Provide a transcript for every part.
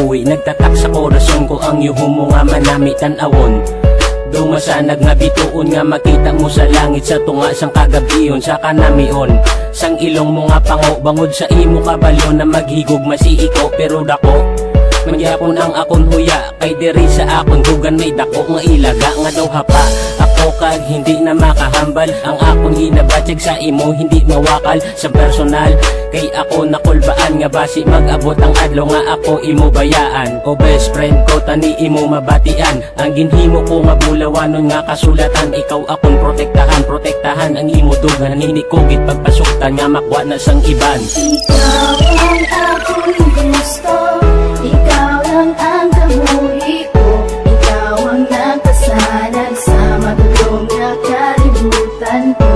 buhi, nagtatak sa korason ko ang yuhom mo nga manami tanawon. Dumasanag nga bituon nga makita mo sa langit sa tunga sang kagabiyon sa kanamion. Sang ilong mo nga pango bangod sa imo kabalyon na maghigog masiiko pero dako. Magyapon ang akon huya kay diri sa akon dugan may dako nga ilaga nga daw hapa. Ako kag hindi na makahambal ang akon ginabatyag sa imo hindi mawakal sa personal. Kay ako nakulbaan nga basi mag-abot ang adlaw nga ako imo bayaan. O best friend ko tani imo mabatian ang ginhimo ko nga bulawanon nga kasulatan. Ikaw akon protektahan ang imo dugan hindi ko git pagpasuktan nga makwa na sang iban. Ikaw ang akong gusto, ikaw lang ang kabuhi ko, ikaw ang nagpasanag sa matulong na kalibutan ko.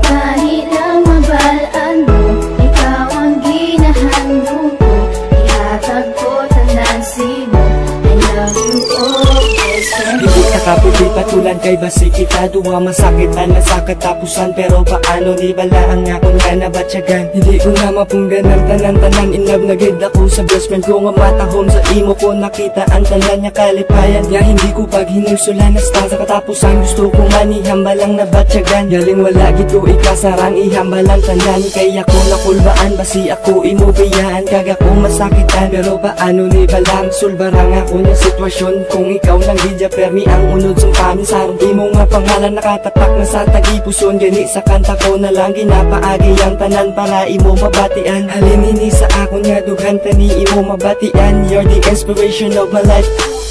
Kahit ang mabalaan mo, ikaw ang ginahandong ko, ihatag ko tanan simo. I love you, oh best friend ko. Hindi kakaputi patulan kay basi kita duwa masakitan na sa katapusan. Pero paano ni bala ang akong nga nabatyagan. Hindi ko na mapunggan ang tanan-tanan. In love na gid ako sa best friend ko nga matahom sa imo ko nakita ang tanan niya kalipayan. Ya hindi ko pag hinusulan hasta sa katapusan. Gusto ko manihambalang nabatyagan. Galing wala gito ikasarang ihambalang tanan. Kaya ko nakulbaan basi ako imo biyaan kag ako masakitan. Pero paano ni balang sulbarang ako ng sitwasyon. Kung ikaw lang gidya permi ang unod sa pamin sarong imo nga pangalan nakatatak na sa tagipuson. Gani sa kanta ko na lang ginapaagi ang tanan para imo mabatian. Halinini sa akon nga dughan tani imo mabatian. You're the inspiration of my life.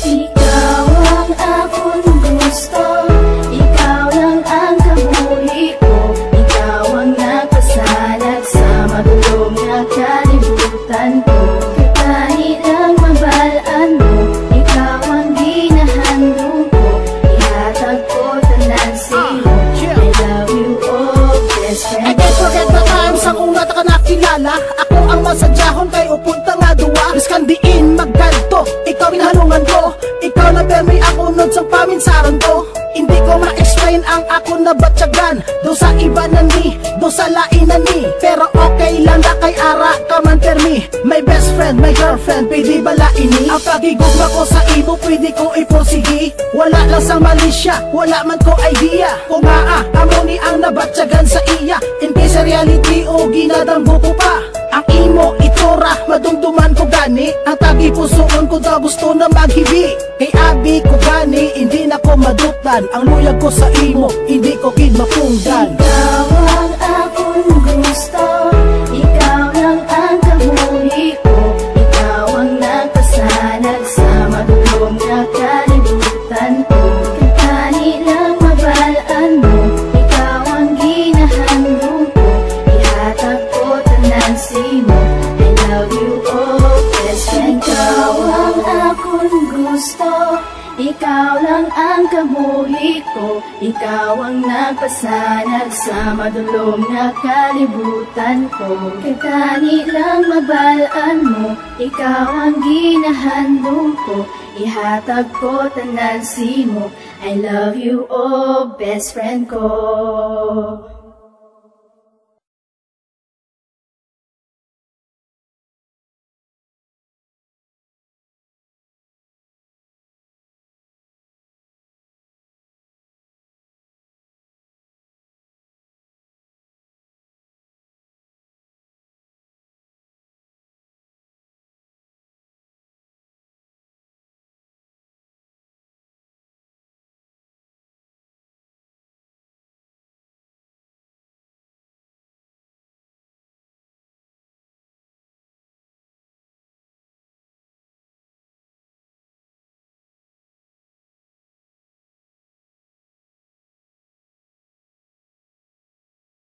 Ikaw ang akong gusto, ikaw lang ang kabuhi ko, ikaw ang nagpasanag sa matulong na kalibutan ko. Kahit ang mabalaan mo, ikaw ang ginahandong ko, ihatag ko tanan sino. I love you, oh best friend. I can't forget the time sa kung nga ka nakilala. Ako ang masadyahon kay upunta nga duwa. Biskan diin magkanto, ikaw inhalungan ko, ikaw na permi ako nod sang paminsaran ko. Hindi ko ma-explain ang ako na batyagan. Do sa iba na ni, do sa lain na ni. Pero okay lang na kay ara ka man permi. My best friend, my girlfriend, pwede bala ini. Ang pagigugma ko sa imo pwede ko iporsigi. Wala lang sa malisya, wala man ko idea. Kung amo ni ang nabatyagan sa iya. In case sa reality o ginadambo ko pa. Ang imo itura, madumduman ko gani. Ang tagi pusoon ko daw gusto na maghibi. Kay abi ko gani, hindi na ko madutlan. Ang luyag ko sa imo, hindi ko kid mapunggan. Ikaw ang akong gusto, ikaw lang ang kabuhi ko, ikaw ang nagpasanag sa matulong na kalibutan ko. Kahit lang mabalaan mo, ikaw ang ginahandong ko, ihatag ko tanan simo. I love you, oh best friend. Ikaw ang akong gusto, ikaw lang ang kabuhi ko, ikaw ang nagpasanag sa madulong na kalibutan ko. Kahit lang mabalaan mo, ikaw ang ginahandong ko, ihatag ko tanan simo. I love you, oh best friend ko.